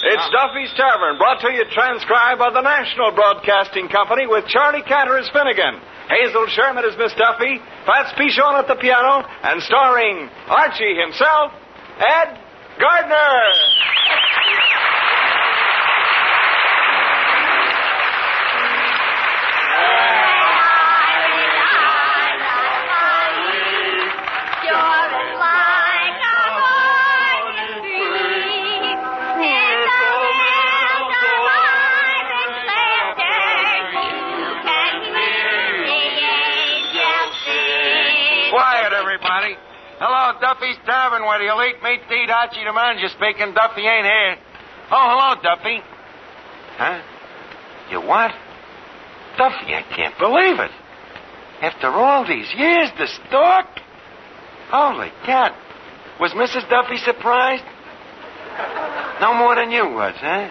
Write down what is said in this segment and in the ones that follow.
It's Duffy's Tavern, brought to you transcribed by the National Broadcasting Company with Charlie Cantor as Finnegan, Hazel Sherman as Miss Duffy, Fats Pichon at the piano, and starring Archie himself, Ed Gardner. Quiet, everybody. Hello, Duffy's Tavern, where the elite meet to eat. Archie, the manager speaking. Duffy ain't here. Oh, hello, Duffy. Huh? You what? Duffy, I can't believe it. After all these years, the stork? Holy cat. Was Mrs. Duffy surprised? No more than you was, huh?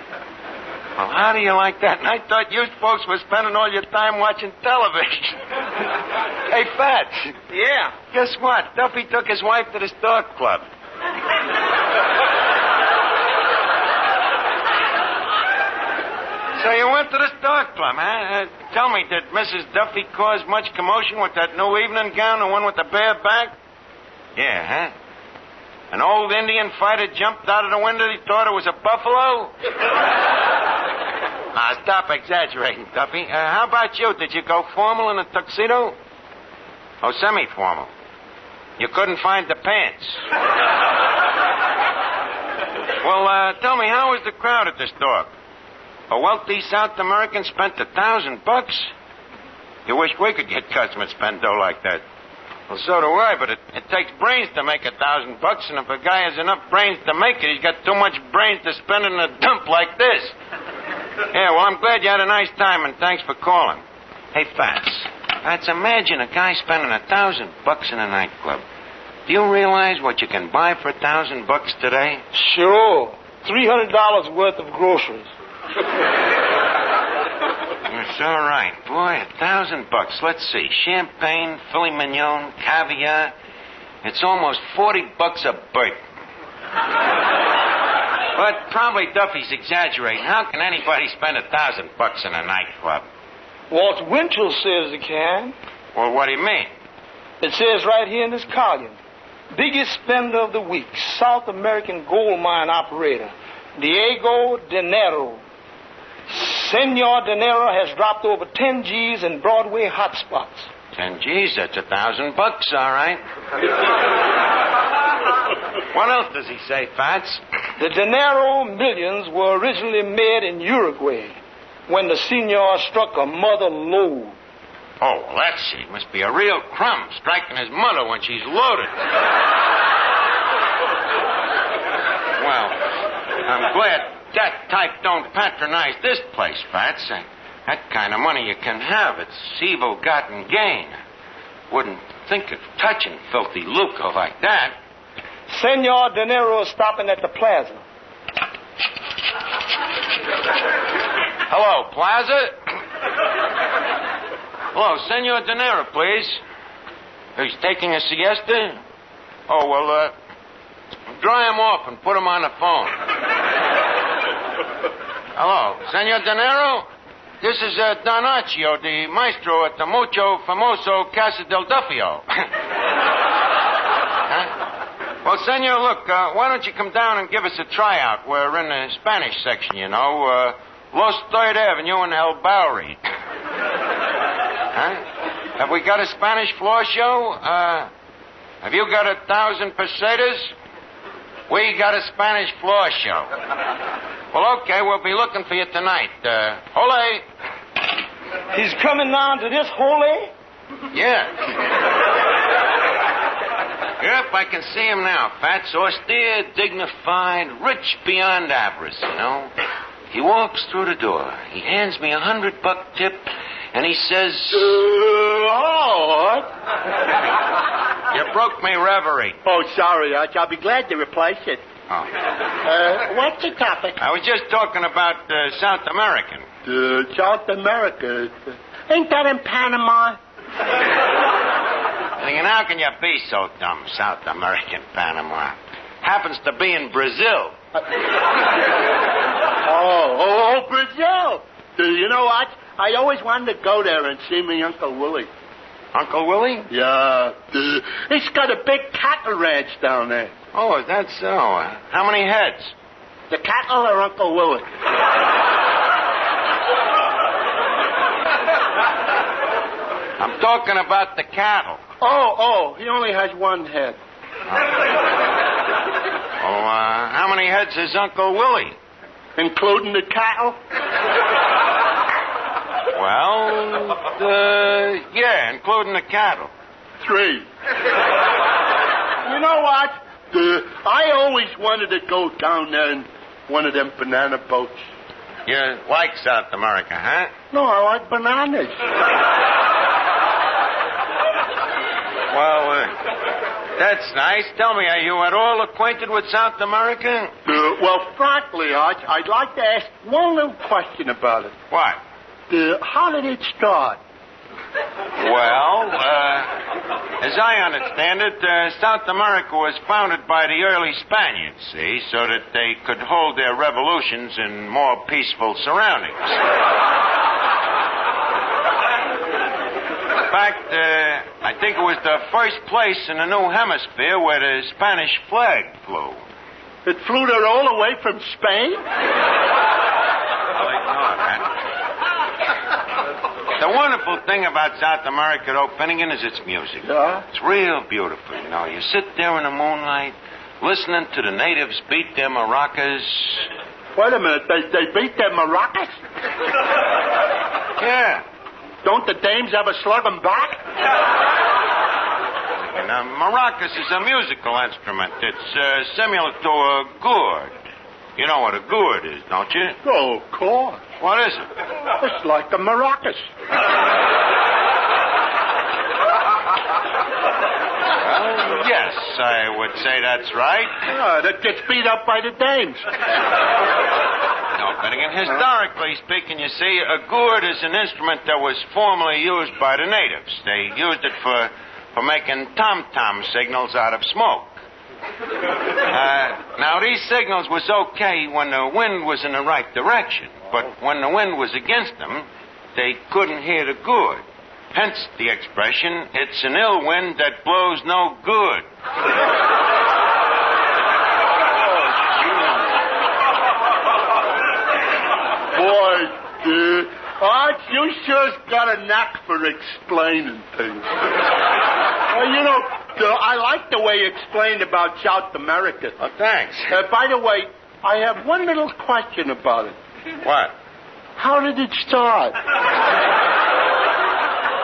Well, how do you like that? And I thought you folks were spending all your time watching television. Hey, Fats. Yeah? Guess what? Duffy took his wife to the Stork Club. So you went to the Stork Club, huh? Tell me, did Mrs. Duffy cause much commotion with that new evening gown, the one with the bare back? Yeah, huh? An old Indian fighter jumped out of the window. He thought it was a buffalo? Stop exaggerating, Duffy. How about you? Did you go formal in a tuxedo? Oh, semi-formal. You couldn't find the pants. Well, tell me, how was the crowd at the store? A wealthy South American spent $1,000? You wish we could get customers spend dough like that. Well, so do I, but it takes brains to make $1,000, and if a guy has enough brains to make it, he's got too much brains to spend in a dump like this. Yeah, well, I'm glad you had a nice time, and thanks for calling. Hey, Fats, imagine a guy spending $1,000 in a nightclub. Do you realize what you can buy for $1,000 today? Sure. $300 worth of groceries. It's all right. Boy, $1,000. Let's see. Champagne, filet mignon, caviar. It's almost $40 a bird. But probably Duffy's exaggerating. How can anybody spend $1,000 in a nightclub? Walt Winchell says he can. Well, what do you mean? It says right here in this column. Biggest spender of the week, South American gold mine operator, Diego Dinero. Senor Dinero has dropped over 10 G's in Broadway hotspots. 10 G's, that's $1,000, all right. What else does he say, Fats? The Dinero millions were originally made in Uruguay when the senor struck a mother lode. Oh, well, that's it. Must be a real crumb striking his mother when she's loaded. Well, I'm glad that type don't patronize this place, Fats. That kind of money you can have. It's evil-gotten gain. Wouldn't think of touching filthy lucre like that. Senor Dinero is stopping at the plaza. Hello, Plaza? Hello, Senor Dinero, please. He's taking a siesta? Oh, well, dry him off and put him on the phone. Hello, Senor Dinero? This is Donaccio, the maestro at the Mucho Famoso Casa del Duffio. Huh? Well, Senor, look, why don't you come down and give us a tryout? We're in the Spanish section, you know, Los 3rd Avenue and El Bowery. Huh? Have we got a Spanish floor show? Have you got 1,000 pesetas? We got a Spanish floor show. Well, okay, we'll be looking for you tonight. Ole. He's coming down to this hole? Yeah. Yep, I can see him now. Fats, austere, dignified, rich beyond avarice, you know. He walks through the door. He hands me $100 tip, and he says, Lord. You broke my reverie. Oh, sorry, Arch. I'll be glad to replace it. Oh. What's the topic? I was just talking about South American. South America. Ain't that in Panama? Thinking, how can you be so dumb, South American Panama? Happens to be in Brazil. Oh, Brazil. You know what? I always wanted to go there and see me Uncle Willie. Uncle Willie? Yeah. He's got a big cattle ranch down there. Oh, is that so? How many heads? The cattle or Uncle Willie? I'm talking about the cattle. Oh, he only has one head. How many heads has Uncle Willie? Including the cattle? Well, yeah, including the cattle. 3. You know what? I always wanted to go down there in one of them banana boats. You like South America, huh? No, I like bananas. Well, that's nice. Tell me, are you at all acquainted with South America? Well, frankly, Arch, I'd like to ask one little question about it. What? How did it start? Well, as I understand it, South America was founded by the early Spaniards, see, so that they could hold their revolutions in more peaceful surroundings. In fact, I think it was the first place in the new hemisphere where the Spanish flag flew. It flew there all the way from Spain? Well, ignore that. The wonderful thing about South America, though, Finnegan, is its music. Yeah? It's real beautiful, you know. You sit there in the moonlight, listening to the natives beat their maracas. Wait a minute, they beat their maracas? Yeah. Don't the dames ever slug them back? And maracas is a musical instrument. It's similar to a gourd. You know what a gourd is, don't you? Oh, of course. What is it? It's like the maracas. Well, yes, I would say that's right. That gets beat up by the dames. No, Finnegan, historically speaking, you see, a gourd is an instrument that was formerly used by the natives. They used it for making tom-tom signals out of smoke. Now, these signals was okay when the wind was in the right direction, but when the wind was against them, they couldn't hear the gourd. Hence the expression, it's an ill wind that blows no good. Boy, Arch, you sure's got a knack for explaining things. You know, I like the way you explained about South America. Oh, thanks. By the way, I have one little question about it. What? How did it start?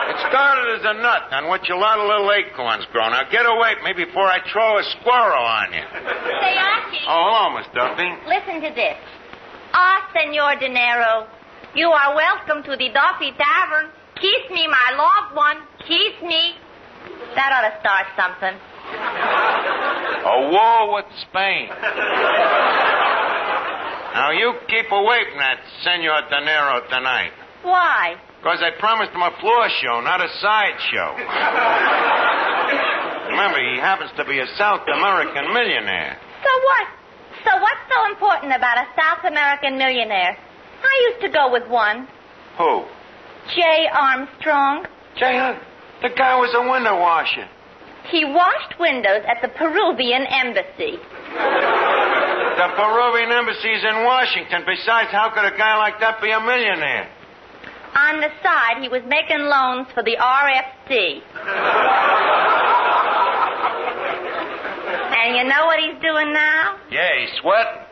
It started as a nut on which a lot of little acorns grow. Now, get away from me before I throw a squirrel on you. Say, Archie. Oh, hello, Miss Duffy. Listen to this. Senor Dinero, you are welcome to the Duffy Tavern. Kiss me, my loved one. Kiss me. That ought to start something. A war with Spain. Now, you keep away from that Senor Dinero tonight. Why? Because I promised him a floor show, not a side show. Remember, he happens to be a South American millionaire. So what? So what's so important about a South American millionaire? I used to go with one. Who? J. Armstrong. The guy was a window washer. He washed windows at the Peruvian embassy. The Peruvian embassy's in Washington. Besides, how could a guy like that be a millionaire? On the side, he was making loans for the RFC. And you know what he's doing now? Yeah, he's sweating.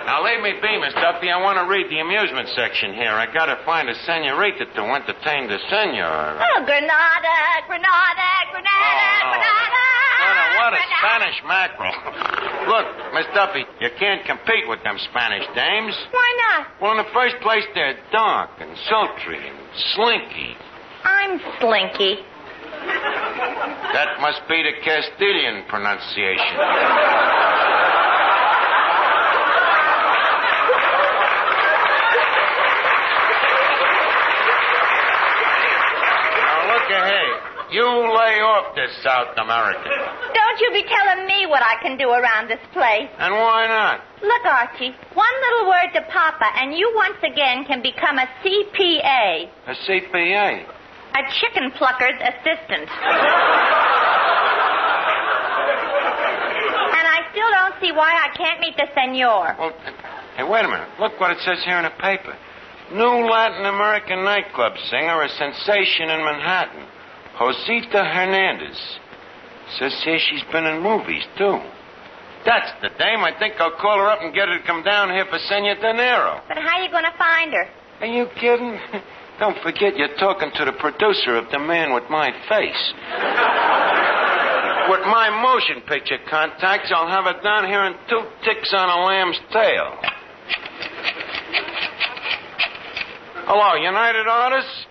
Now, leave me be, Miss Duffy. I want to read the amusement section here. I got to find a senorita to entertain the senor. Oh, Granada, Granada, Granada, Granada. What a Spanish mackerel. Look, Miss Duffy, you can't compete with them Spanish dames. Why not? Well, in the first place, they're dark and sultry and slinky. I'm slinky. That must be the Castilian pronunciation. Now, look ahead. You lay lay off this South American. Don't you be telling me what I can do around this place. And why not? Look, Archie, one little word to Papa, and you once again can become a CPA. A CPA? A chicken plucker's assistant. And I still don't see why I can't meet the senor. Well, hey, wait a minute. Look what it says here in the paper. New Latin American nightclub singer, a sensation in Manhattan. Josita Hernandez. Says here she's been in movies, too. That's the dame. I think I'll call her up and get her to come down here for Senor Dinero. But how are you going to find her? Are you kidding? Don't forget you're talking to the producer of The Man with My Face. With my motion picture contacts, I'll have it down here in 2 ticks on a lamb's tail. Hello, United Artists?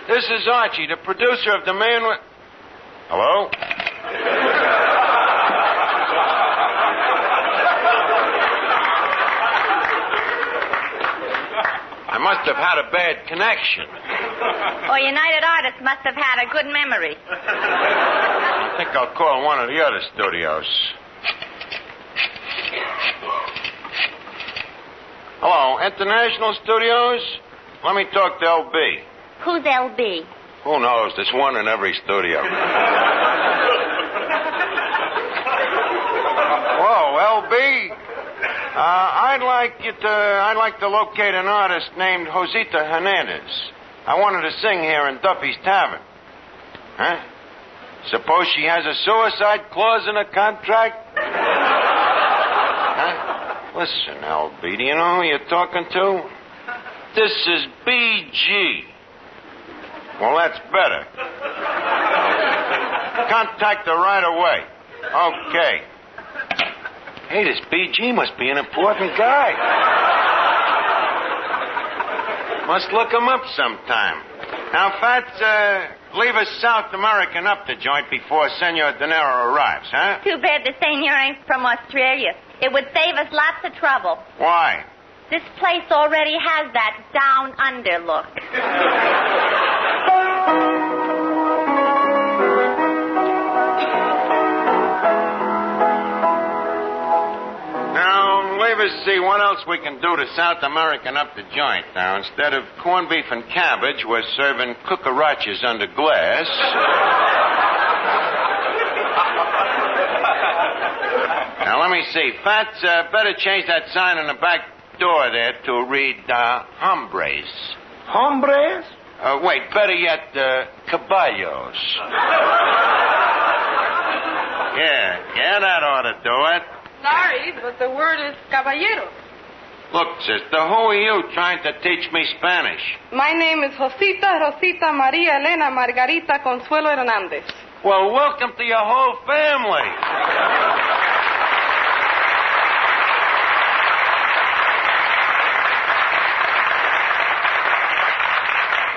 This is Archie, the producer of The Man with... Hello? I must have had a bad connection. Or United Artists must have had a good memory. I think I'll call one of the other studios. Hello, International Studios? Let me talk to LB. Who's LB? Who knows? There's one in every studio. Whoa, LB? I'd like to locate an artist named Josita Hernandez. I want her to sing here in Duffy'S Tavern. Huh? Suppose she has a suicide clause in her contract? Huh? Listen, LB, do you know who you're talking to? This is BG. Well, that's better. Contact her right away. Okay. Hey, this BG must be an important guy. Must look him up sometime. Now, Fats, leave a South American up the joint before Senor Dinero arrives, huh? Too bad the senor ain't from Australia. It would save us lots of trouble. Why? This place already has that down-under look. Now, leave us see what else we can do to South American up the joint. Now, instead of corned beef and cabbage, we're serving cucarachas under glass. Now, let me see. Fats, better change that sign on the back door there to read, hombres. Hombres? Wait, better yet, caballos. Yeah, that ought to do it. Sorry, but the word is caballeros. Look, sister, who are you trying to teach me Spanish? My name is Josita Rosita Maria Elena Margarita Consuelo Hernandez. Well, welcome to your whole family.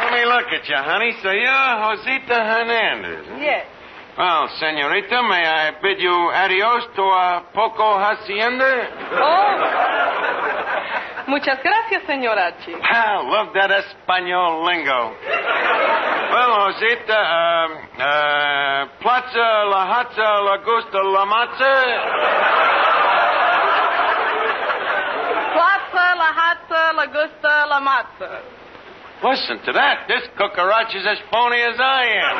Let me look at you, honey. So you're Josita Hernandez. Huh? Yes. Well, senorita, may I bid you adios to a poco hacienda? Oh. Muchas gracias, señor Archie. Ah, love that Espanol lingo. Well, Josita, Plaza, La Hatza, La Gusta, La Matza? Plaza, La Hatza, La Gusta, La Matza. Listen to that. This cucaracha's as phony as I am.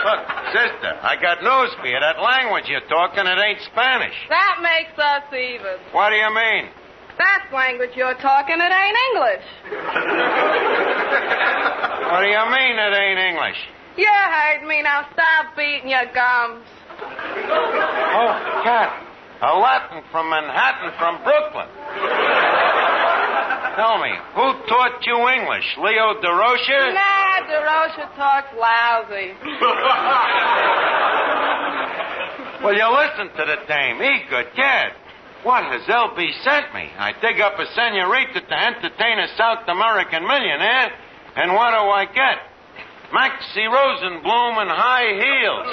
Look, sister, I got news for you. That language you're talking, it ain't Spanish. That makes us even. What do you mean? That language you're talking, it ain't English. What do you mean it ain't English? You heard me. Now stop beating your gums. Oh, Cat. A Latin from Manhattan, from Brooklyn. Tell me, who taught you English? Leo DeRocha? Nah, DeRocha talks lousy. Well, you listen to the dame. Good kid. What has LB sent me? I dig up a senorita to entertain a South American millionaire, and what do I get? Maxie Rosenblum and high heels.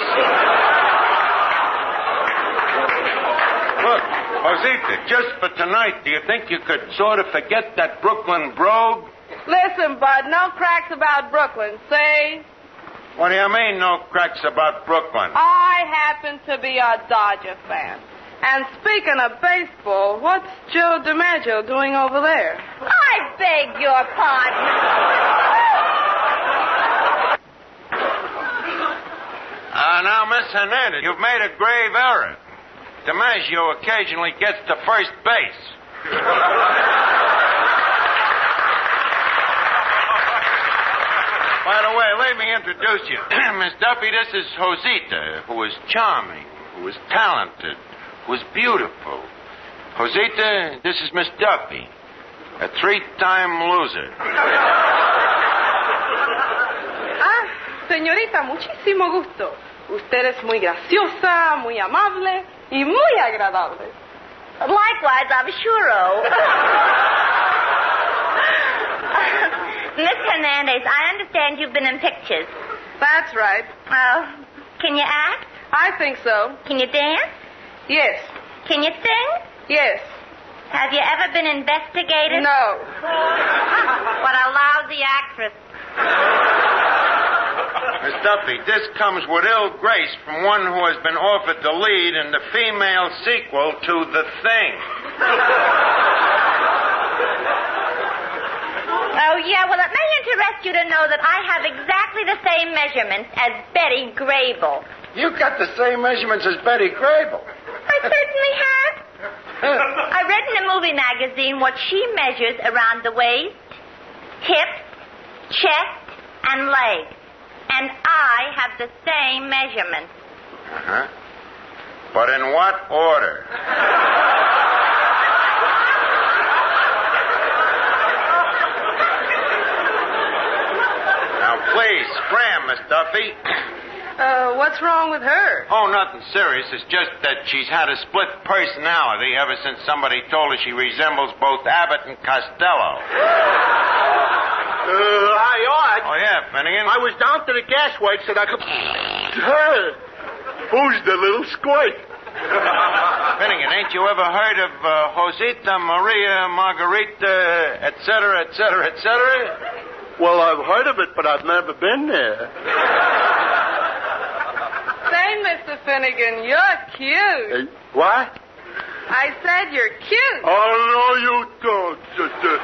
Look, Josita, just for tonight, do you think you could sort of forget that Brooklyn brogue? Listen, bud, no cracks about Brooklyn. See? What do you mean, no cracks about Brooklyn? I happen to be a Dodger fan. And speaking of baseball, what's Joe DiMaggio doing over there? I beg your pardon. Now, Miss Hernandez, you've made a grave error. DiMaggio occasionally gets to first base. By the way, let me introduce you. Miss Duffy, this is Josita, who is charming, who is talented, who is beautiful. Josita, this is Miss Duffy, a 3-time loser. Señorita, muchísimo gusto. Usted es muy graciosa, muy amable y muy agradable. Likewise, I'm sure. Miss Hernandez, I understand you've been in pictures. That's right. Can you act? I think so. Can you dance? Yes. Can you sing? Yes. Have you ever been investigated? No. What a lousy actress. Miss Duffy, this comes with ill grace from one who has been offered the lead in the female sequel to The Thing. Oh, yeah, well, it may interest you to know that I have exactly the same measurements as Betty Grable. You got the same measurements as Betty Grable. I certainly have. I read in a movie magazine what she measures around the waist, hips, chest, and leg. And I have the same measurements. Uh-huh. But in what order? Now, please, scram, Miss Duffy. What's wrong with her? Oh, nothing serious. It's just that she's had a split personality ever since somebody told her she resembles both Abbott and Costello. Hi, Art. Oh, yeah, Finnegan? I was down to the gas works and I could... Hey, who's the little squirt? Finnegan, ain't you ever heard of Josita, Maria, Margarita, et cetera, et cetera, et cetera? Well, I've heard of it, but I've never been there. Say, Mr. Finnegan, you're cute. What? I said you're cute. Oh, no, you don't, sister.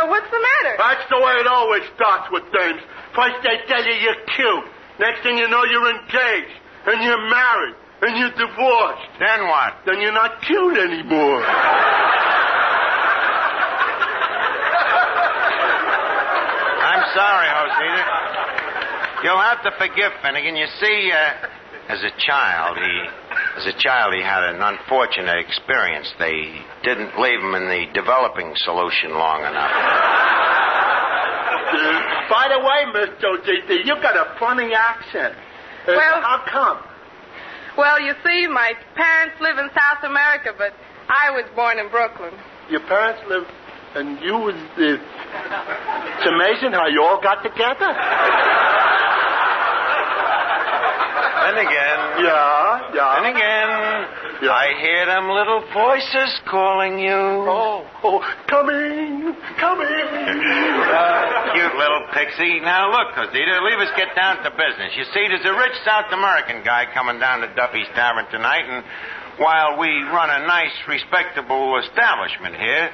What's the matter? That's the way it always starts with dames. First they tell you you're cute. Next thing you know, you're engaged. And you're married. And you're divorced. Then what? Then you're not cute anymore. I'm sorry, Josita. You'll have to forgive Finnegan. You see, as a child, he had an unfortunate experience. They didn't leave him in the developing solution long enough. By the way, Miss Josita, you got a funny accent. Well, how come? Well, you see, my parents live in South America, but I was born in Brooklyn. Your parents live, and you was... It's amazing how you all got together. And again. Yeah. And again. Yeah. I hear them little voices calling you. Oh, coming. Cute little pixie. Now, look, Cosita, leave us get down to business. You see, there's a rich South American guy coming down to Duffy's Tavern tonight, and while we run a nice, respectable establishment here,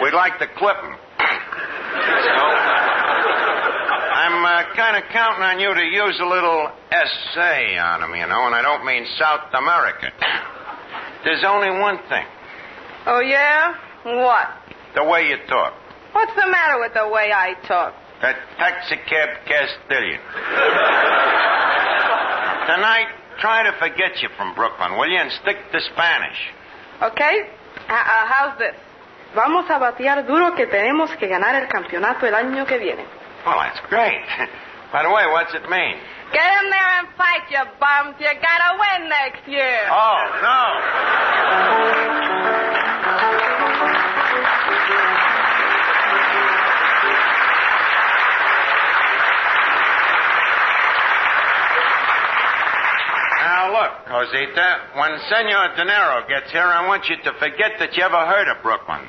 we'd like to clip him. So, I'm kind of counting on you to use a little essay on him, you know, and I don't mean South America. There's only one thing. Oh, yeah? What? The way you talk. What's the matter with the way I talk? That taxicab Castilian. Tonight, try to forget you from Brooklyn, will you, and stick to Spanish. Okay. How's this? Vamos a batear duro que tenemos que ganar el campeonato el año que viene. Well, that's great. By the way, what's it mean? Get in there and fight, you bums. You gotta win next year. Oh, no. Now, look, Josita, when Senor De Niro gets here, I want you to forget that you ever heard of Brooklyn.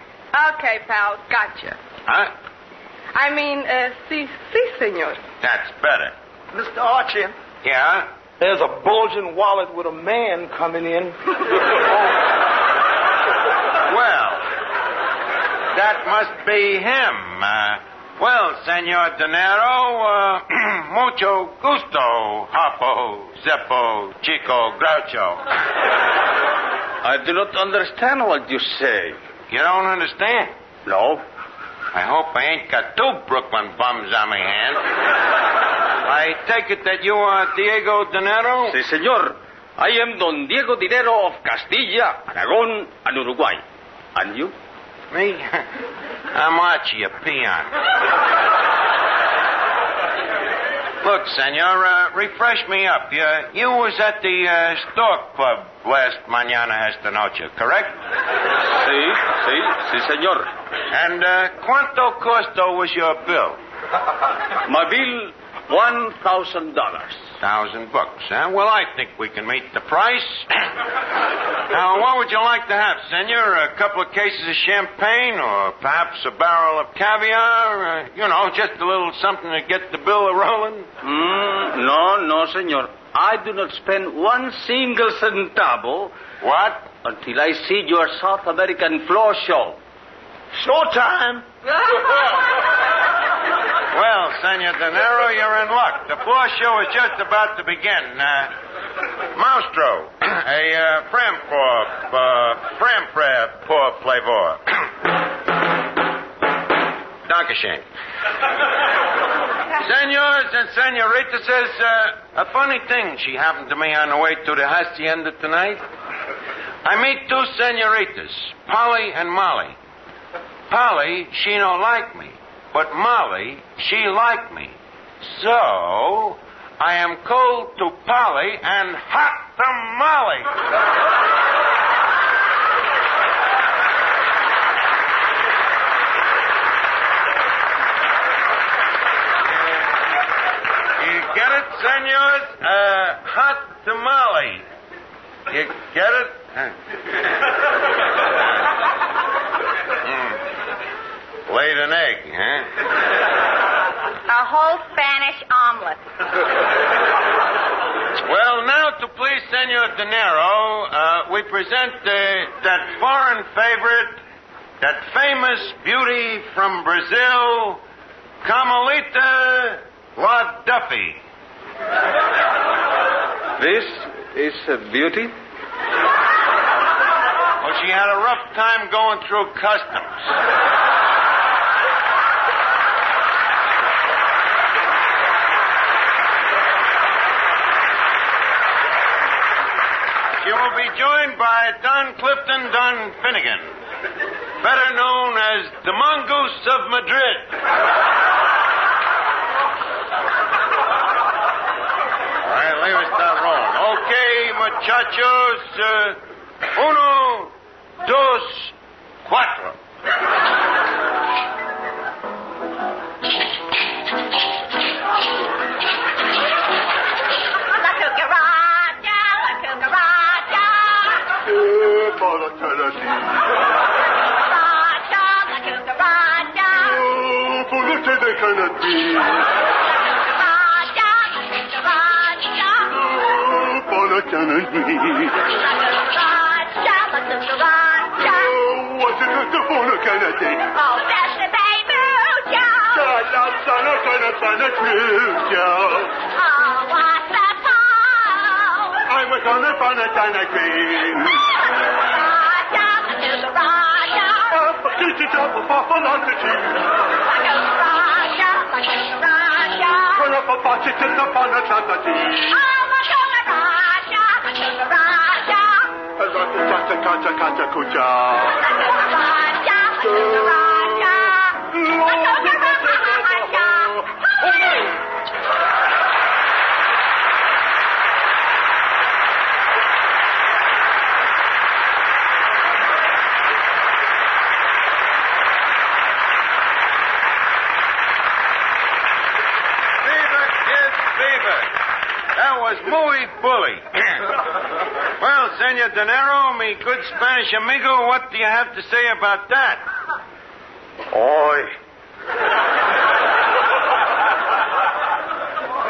Okay, pal. Gotcha. Huh? I mean, sí, señor. That's better. Mr. Archie, Yeah? there's a bulging wallet with a man coming in. Well, that must be him. Well, Senor Dinero, mucho gusto, Hapo, Zeppo, Chico, Groucho. I do not understand what you say. You don't understand? No. I hope I ain't got two Brooklyn bums on my hands. I take it that you are Diego Dinero? Si, senor. I am Don Diego Dinero of Castilla, Aragon, and Uruguay. And you? Me? I'm Archie, a peon. Look, senor, refresh me up. You was at the Stork Club last mañana esta noche, correct? Si, senor. And cuánto costo was your bill? My bill, $1,000. $1,000, huh? Well, I think we can meet the price. Now, what would you like to have, senor? A couple of cases of champagne, or perhaps a barrel of caviar? Just a little something to get the bill a-rolling? No, senor. I do not spend one single centavo. What? Until I see your South American floor show. Showtime. Well, Senor Dinero, you're in luck. The floor show is just about to begin. Maestro, a por flavor. Dankeschön. Senors and senoritas, a funny thing she happened to me on the way to the hacienda tonight. I meet two senoritas, Polly and Molly. Polly, she don't like me. But Molly, she like me. So, I am cold to Polly and hot to Molly. You get it, senors? Hot to Molly. You get it? Laid an egg, huh? A whole Spanish omelet. Well, now to please Senor Dinero, we present that foreign favorite, that famous beauty from Brazil, Carmelita La Duffy. This is a beauty? Well, she had a rough time going through customs. She will be joined by Don Clifton Don Finnegan, better known as the Mongoose of Madrid. All right, leave us start rolling. Okay, muchachos. Uno, dos, cuatro. Oh, that's the baby Joe. Oh, what's the pole? I'm gonna find a China queen. That was muy bully. Well, Senor Dinero, mi good Spanish amigo, what do you have to say about that? Oy.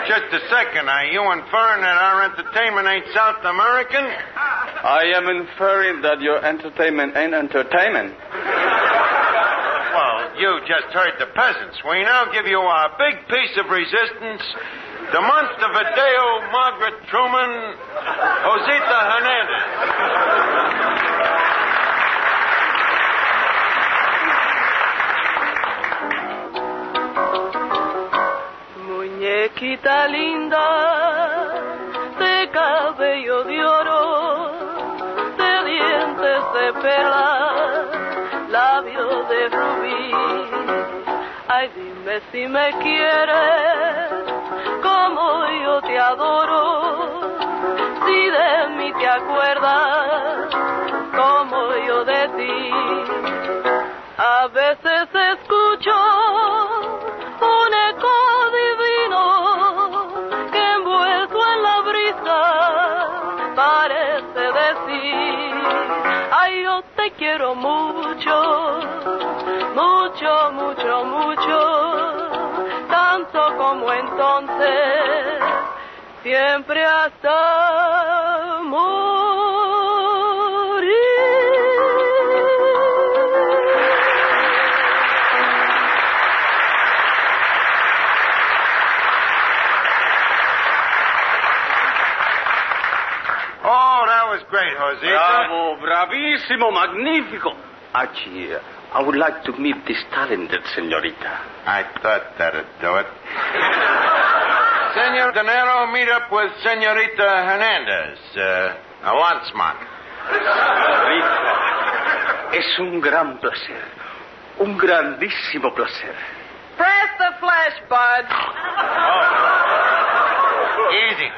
Just a second. Are you inferring that our entertainment ain't South American? I am inferring that your entertainment ain't entertainment. Well, you just heard the peasants. We now give you our big piece of resistance. The Montevideo Margaret Truman, Josita Hernandez. Muñequita linda, de cabello de oro, de dientes de perla, labios de rubí. Ay, dime si me quieres, como yo te adoro, si de mí te acuerdas, como yo de ti. A veces escucho un eco divino que envuelto en la brisa parece decir: ay, yo te quiero mucho, mucho, mucho, mucho, tanto como entonces, siempre hasta morir. Oh, that was great, Josita. Bravo, bravissimo, magnifico. Archie, I would like to meet this talented señorita. I thought that'd do it. Senor Dinero, meet up with Senorita Hernandez, a landsman. Señorita, es un gran placer. Un grandísimo placer. Press the flesh, bud. Easy.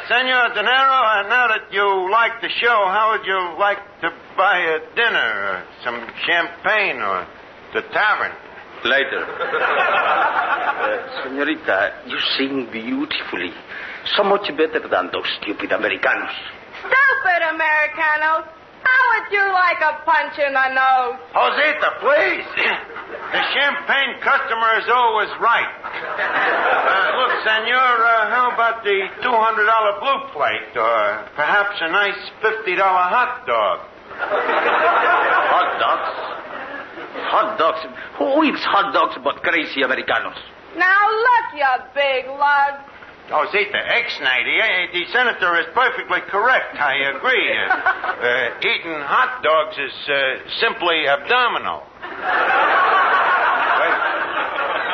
Senor Dinero, now that you like the show, how would you like to buy a dinner, or some champagne, or the tavern? Later. Señorita, you sing beautifully. So much better than those stupid Americanos. Stupid Americanos. How would you like a punch in the nose? Josita, please. The champagne customer is always right. Look, senor, how about the $200 blue plate, or perhaps a nice $50 hot dog? Hot dogs? Hot dogs? Who eats hot dogs but crazy Americanos? Now look, you big lug. Josita, ex-nighty, the senator is perfectly correct. I agree. Eating hot dogs is simply abdominal.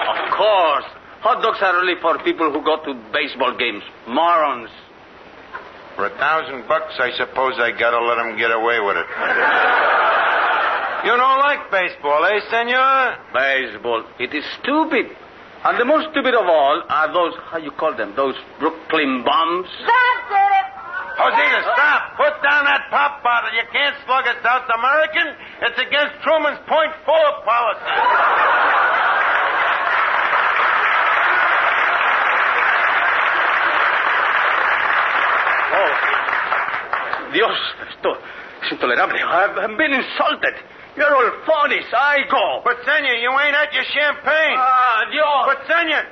Of course. Hot dogs are only for people who go to baseball games. Morons. For $1,000, I suppose I gotta let him get away with it. You don't like baseball, eh, senor? Baseball. It is stupid. And the most stupid of all are those, how you call them, those Brooklyn bombs. That did it. Josita, stop. Put down that pop bottle. You can't slug a South American. It's against Truman's .4 policy. Oh, Dios, esto es intolerable. I've been insulted. You're all phonies. I go. But, senor, you ain't had your champagne. Dios. But, senor...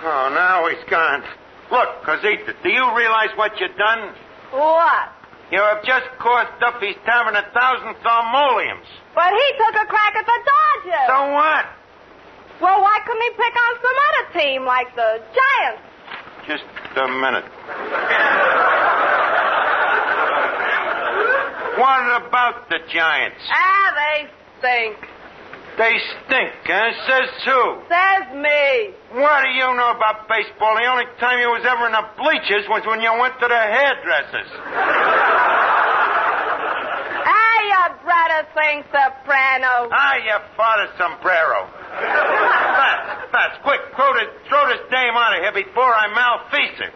Oh, now he's gone. Look, Cosita, do you realize what you've done? What? You have just cost Duffy's Tavern 1,000 thalmoliums. But he took a crack at the Dodgers. So what? Well, why couldn't he pick on some other team like the Giants? Just a minute. What about the Giants? They stink. They stink, huh? Says who? Says me. What do you know about baseball? The only time you was ever in the bleachers was when you went to the hairdressers. Hey, you brother sing soprano. You father sombrero. Fats, quick, throw this dame out of here before I malfeast her.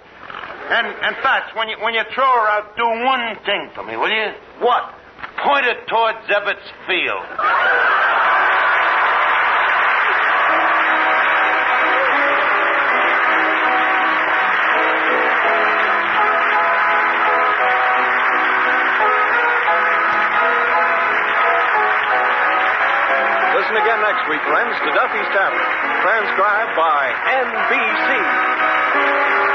And Fats, when you throw her out, do one thing for me, will you? What? Point it towards Ebbets Field. The Listen again next week, friends, to Duffy's Tavern, transcribed by NBC.